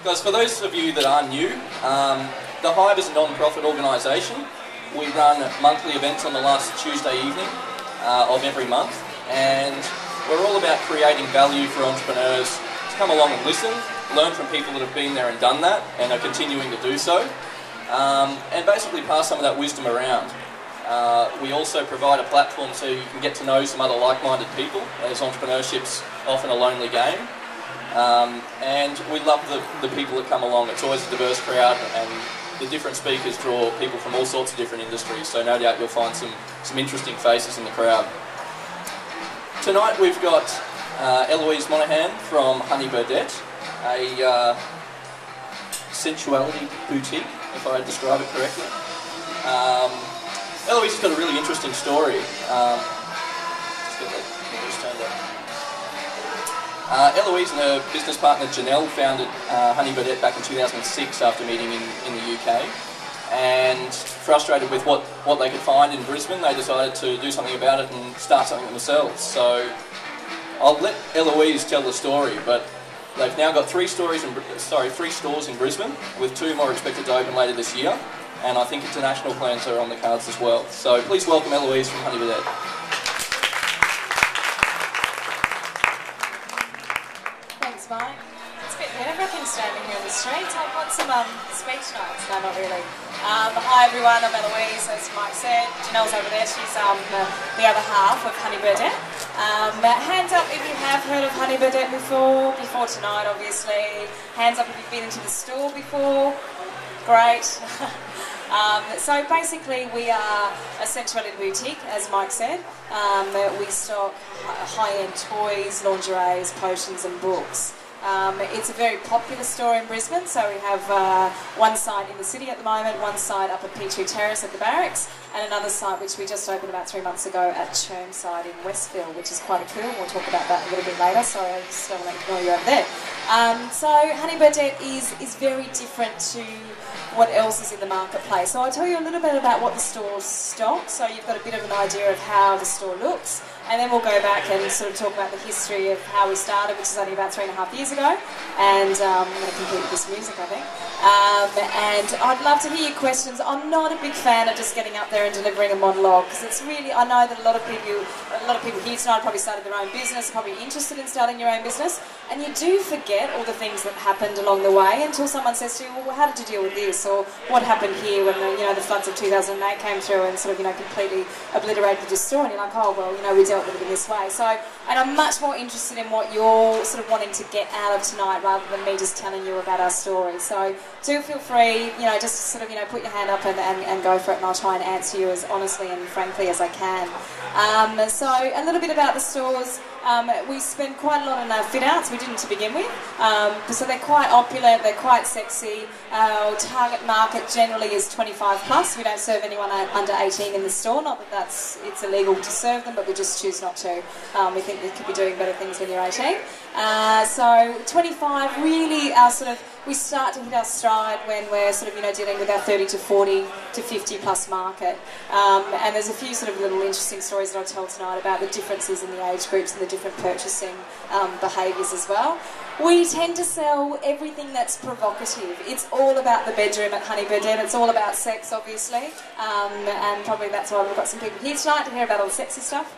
Guys, for those of you that are new, the Hive is a non-profit organisation. We run monthly events on the last Tuesday evening of every month, and we're all about creating value for entrepreneurs to come along and listen, learn from people that have been there and done that and are continuing to do so, and basically pass some of that wisdom around. We also provide a platform so you can get to know some other like-minded people, as entrepreneurship's often a lonely game. And we love the people that come along. It's always a diverse crowd, and the different speakers draw people from all sorts of different industries, so no doubt you'll find some interesting faces in the crowd. Tonight we've got Eloise Monaghan from Honey Birdette, a sensuality boutique, if I describe it correctly. Eloise has got a really interesting story. Just get that turned up. Eloise and her business partner Janelle founded Honey Birdette back in 2006 after meeting in the UK, and frustrated with what they could find in Brisbane, they decided to do something about it and start something themselves. So I'll let Eloise tell the story, but they've now got three stores in Brisbane, with 2 more expected to open later this year, and I think international plans are on the cards as well. So please welcome Eloise from Honey Birdette. Thanks, Mike. It's a bit nerve-wracking standing here in the streets. I've got some speech notes. No, not really. Hi everyone, I'm Eloise, as Mike said. Janelle's over there, she's the other half of Honey Birdette. Hands up if you have heard of Honey Birdette before tonight obviously. Hands up if you've been into the store before. Great. So basically we are a sensuality boutique, as Mike said. We stock high-end toys, lingeries, potions and books. It's a very popular store in Brisbane, so we have one site in the city at the moment, one site up at Petrie Terrace at the barracks, and another site which we just opened about 3 months ago at Chermside in Westfield, which is quite cool. We'll talk about that a little bit later. Sorry, I just don't want to ignore you over there. So Honey Birdette is very different to what else is in the marketplace. So I'll tell you a little bit about what the store stocks, so you've got a bit of an idea of how the store looks, and then we'll go back and sort of talk about the history of how we started, which is only about 3.5 years ago, and I'm going to complete with this music, I think. And I'd love to hear your questions. I'm not a big fan of just getting up there and delivering a monologue, because it's really, I know that a lot of people here tonight probably started their own business, probably interested in starting your own business, and you do forget all the things that happened along the way until someone says to you, well, how did you deal with this? Or what happened here when the floods of 2008 came through and sort of, completely obliterated your store, and you're like, oh, well, we dealt with it in this way. So, and I'm much more interested in what you're sort of wanting to get out of tonight rather than me just telling you about our story. So do feel free, just sort of, put your hand up and go for it, and I'll try and answer you as honestly and frankly as I can. So a little bit about the stores. We spend quite a lot on our fit-outs. We didn't to begin with. So they're quite opulent, they're quite sexy. Our target market generally is 25 plus. We don't serve anyone under 18 in the store. Not that it's illegal to serve them, but we just choose not to. We think we could be doing better things when you're 18. So 25 really our sort of, we start to hit our stride when we're sort of, dealing with our 30 to 40 to 50 plus market. And there's a few sort of little interesting stories that I'll tell tonight about the differences in the age groups and the different purchasing behaviours as well. We tend to sell everything that's provocative. It's all about the bedroom at Honey Birdette. It's all about sex, obviously, and probably that's why we've got some people here tonight to hear about all the sexy stuff.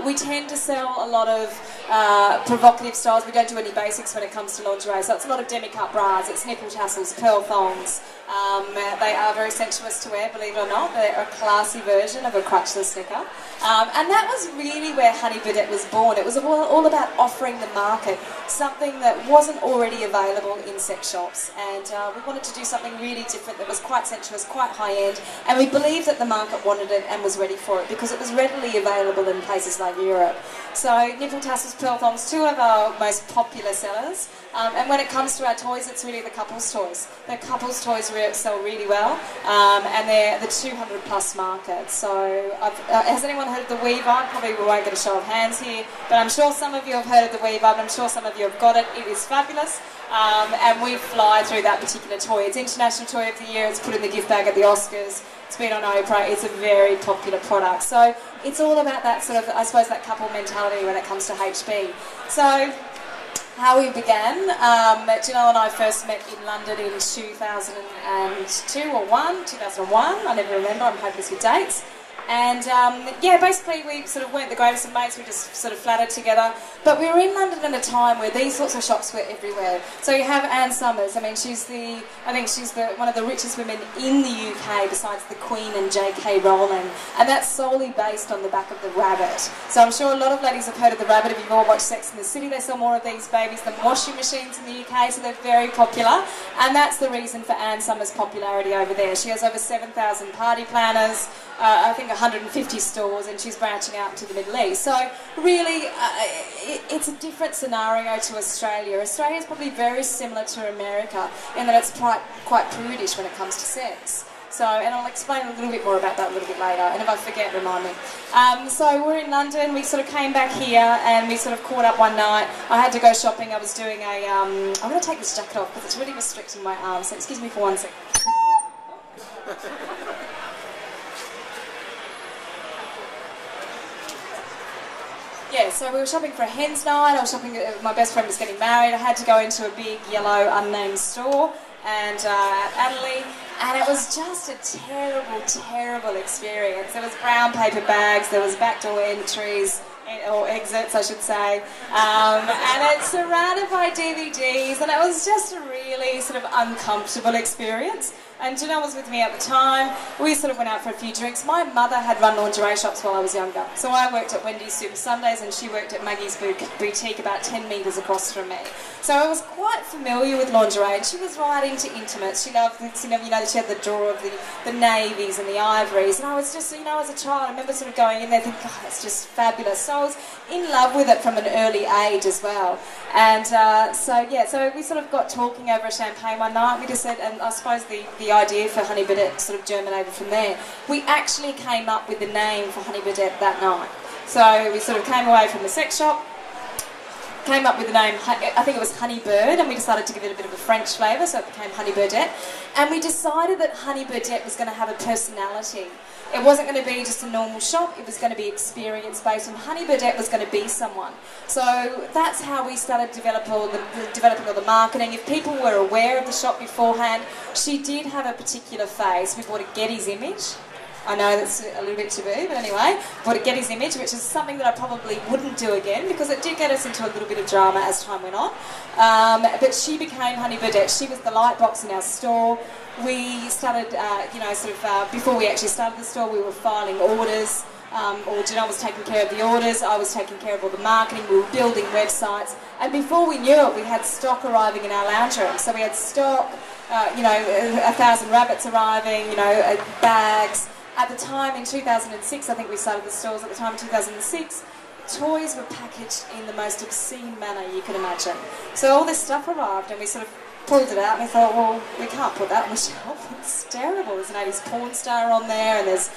We tend to sell a lot of provocative styles. We don't do any basics when it comes to lingerie, so it's a lot of demi-cut bras, it's nipple tassels, pearl thongs. They are very sensuous to wear, believe it or not. They're a classy version of a crotchless knicker. And that was really where Honey Birdette was born. It was all about offering the market something that wasn't already available in sex shops. And we wanted to do something really different that was quite sensuous, quite high-end. And we believed that the market wanted it and was ready for it because it was readily available in places like Europe. So nipple tassels, pearl thongs, 2 of our most popular sellers. And when it comes to our toys, it's really the couples' toys. The couples' toys sell really well, and they're the 200 plus market. So has anyone heard of the Weave Vibe? Probably we won't get a show of hands here, but I'm sure some of you have heard of the Weave Vibe, and I'm sure some of you have got it. It is fabulous, and we fly through that particular toy. It's International Toy of the Year. It's put in the gift bag at the Oscars. It's been on Oprah. It's a very popular product. So it's all about that sort of, I suppose, that couple mentality when it comes to HB. So how we began. Janelle and I first met in London in 2002 or 2001. I never remember, I'm hopeless with dates. And yeah, basically we sort of weren't the greatest of mates, we just sort of flattered together. But we were in London at a time where these sorts of shops were everywhere. So you have Anne Summers, I mean I think she's one of the richest women in the UK besides the Queen and J.K. Rowling. And that's solely based on the back of the rabbit. So I'm sure a lot of ladies have heard of the rabbit. If you've all watched Sex and the City, they sell more of these babies than washing machines in the UK, so they're very popular. And that's the reason for Anne Summers' popularity over there. She has over 7,000 party planners, I think 150 stores, and she's branching out to the Middle East. So really, it's a different scenario to Australia. Australia is probably very similar to America in that it's quite prudish when it comes to sex. So, and I'll explain a little bit more about that a little bit later, and if I forget, remind me. So we're in London, we sort of came back here, and we sort of caught up one night. I had to go shopping, I was doing a, I'm going to take this jacket off because it's really restricting my arms, so excuse me for 1 second. Yeah, so we were shopping for a hen's night. I was shopping, my best friend was getting married. I had to go into a big yellow unnamed store and at Adelaide, and it was just a terrible, terrible experience. There was brown paper bags, there was backdoor entries, or exits I should say, and it's surrounded by DVDs, and it was just a really sort of uncomfortable experience. And Janelle was with me at the time. We sort of went out for a few drinks. My mother had run lingerie shops while I was younger. So I worked at Wendy's Super Sundays and she worked at Maggie's Boutique about 10 metres across from me. So I was quite familiar with lingerie, and she was right into intimates. She loved, she had the drawer of the navies and the ivories, and I was just, as a child, I remember sort of going in there thinking, oh, it's just fabulous. So I was in love with it from an early age as well. And so we sort of got talking over a champagne one night. We just said, and I suppose the idea for Honey Birdette sort of germinated from there. We actually came up with the name for Honey Birdette that night. So we sort of came away from the sex shop, came up with the name, I think it was Honey Bird, and we decided to give it a bit of a French flavour, so it became Honey Birdette. And we decided that Honey Birdette was going to have a personality. It wasn't going to be just a normal shop, it was going to be experience-based, and Honey Birdette was going to be someone. So that's how we started developing all the marketing. If people were aware of the shop beforehand, she did have a particular face. We bought a Getty's image. I know that's a little bit taboo, but anyway, bought a Getty's image, which is something that I probably wouldn't do again because it did get us into a little bit of drama as time went on. But she became Honey Birdette. She was the light box in our store. We started, before we actually started the store, we were filing orders. Or Janelle was taking care of the orders, I was taking care of all the marketing, we were building websites, and before we knew it, we had stock arriving in our lounge room. So we had stock, 1,000 rabbits arriving, bags. At the time, in 2006, I think we started the stores at the time in 2006, toys were packaged in the most obscene manner you could imagine. So all this stuff arrived, and we sort of pulled it out and we thought, well, we can't put that on the shelf, it's terrible. There's an 80s porn star on there, and there's,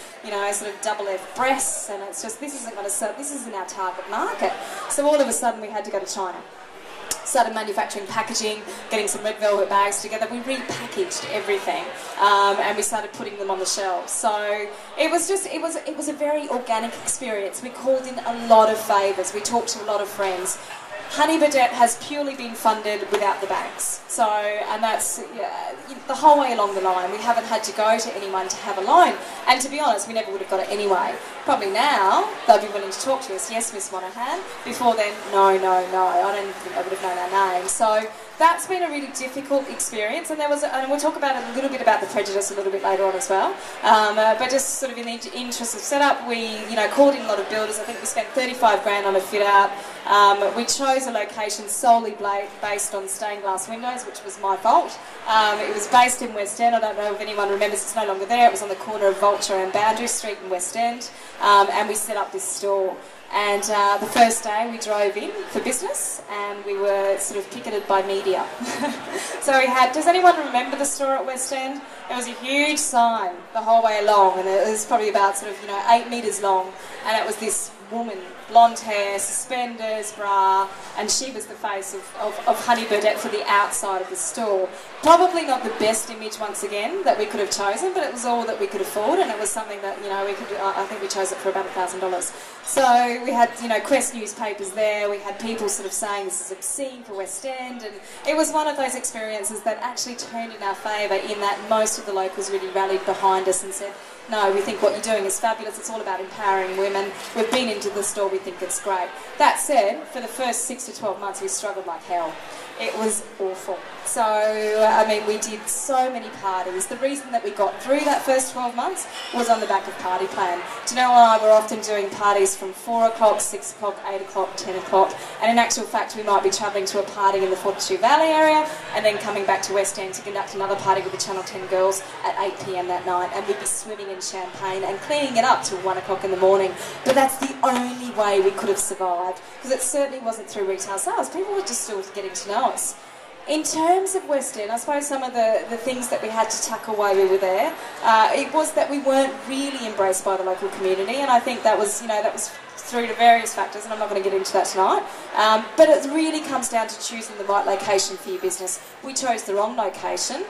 sort of double F breasts, and it's just, this isn't going to sell, this isn't our target market. So all of a sudden we had to go to China. Started manufacturing packaging, getting some red velvet bags together. We repackaged everything, and we started putting them on the shelves. So it was a very organic experience. We called in a lot of favours. We talked to a lot of friends. Honey Birdette has purely been funded without the banks. So, and that's the whole way along the line. We haven't had to go to anyone to have a loan. And to be honest, we never would have got it anyway. Probably now, they'll be willing to talk to us. Yes, Miss Monaghan. Before then, no. I don't think they would have known our name. So that's been a really difficult experience. And and we'll talk about it a little bit about the prejudice a little bit later on as well. But just sort of in the interest of setup, we, called in a lot of builders. I think we spent 35 grand on a fit out. We chose a location solely based on stained glass windows, which was my fault. It was based in West End. I don't know if anyone remembers, it's no longer there. It was on the corner of Vulture and Boundary Street in West End, and we set up this store. And the first day we drove in for business, and we were sort of picketed by media. So we had, does anyone remember the store at West End? It was a huge sign the whole way along, and it was probably about sort of 8 metres long, and it was this woman, blonde hair, suspenders, bra, and she was the face of Honey Birdette for the outside of the store. Probably not the best image, once again, that we could have chosen, but it was all that we could afford, and it was something that, you know, we could, I think we chose it for about $1,000. So we had, you know, Quest newspapers there, we had people sort of saying this is obscene for West End, and it was one of those experiences that actually turned in our favour, in that most of the locals really rallied behind us and said, no, we think what you're doing is fabulous, it's all about empowering women, we've been into the store, we think it's great. That said, for the first 6 to 12 months we struggled like hell. It was awful. So, I mean, we did so many parties. The reason that we got through that first 12 months was on the back of Party Plan. Janelle and I were often doing parties from 4 o'clock, 6 o'clock, 8 o'clock, 10 o'clock, and in actual fact we might be travelling to a party in the Fortitude Valley area and then coming back to West End to conduct another party with the Channel 10 girls at 8 p.m. that night, and we'd be swimming in champagne and cleaning it up till 1 o'clock in the morning. But that's the only way we could have survived, because it certainly wasn't through retail sales. People were just still getting to know us. In terms of West End, I suppose some of the things that we had to tackle while we were there, it was that we weren't really embraced by the local community, and I think that was, you know, that was through to various factors, and I'm not going to get into that tonight. But it really comes down to choosing the right location for your business. We chose the wrong location.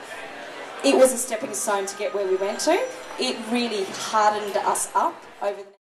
It was a stepping stone to get where we went to. It really hardened us up over the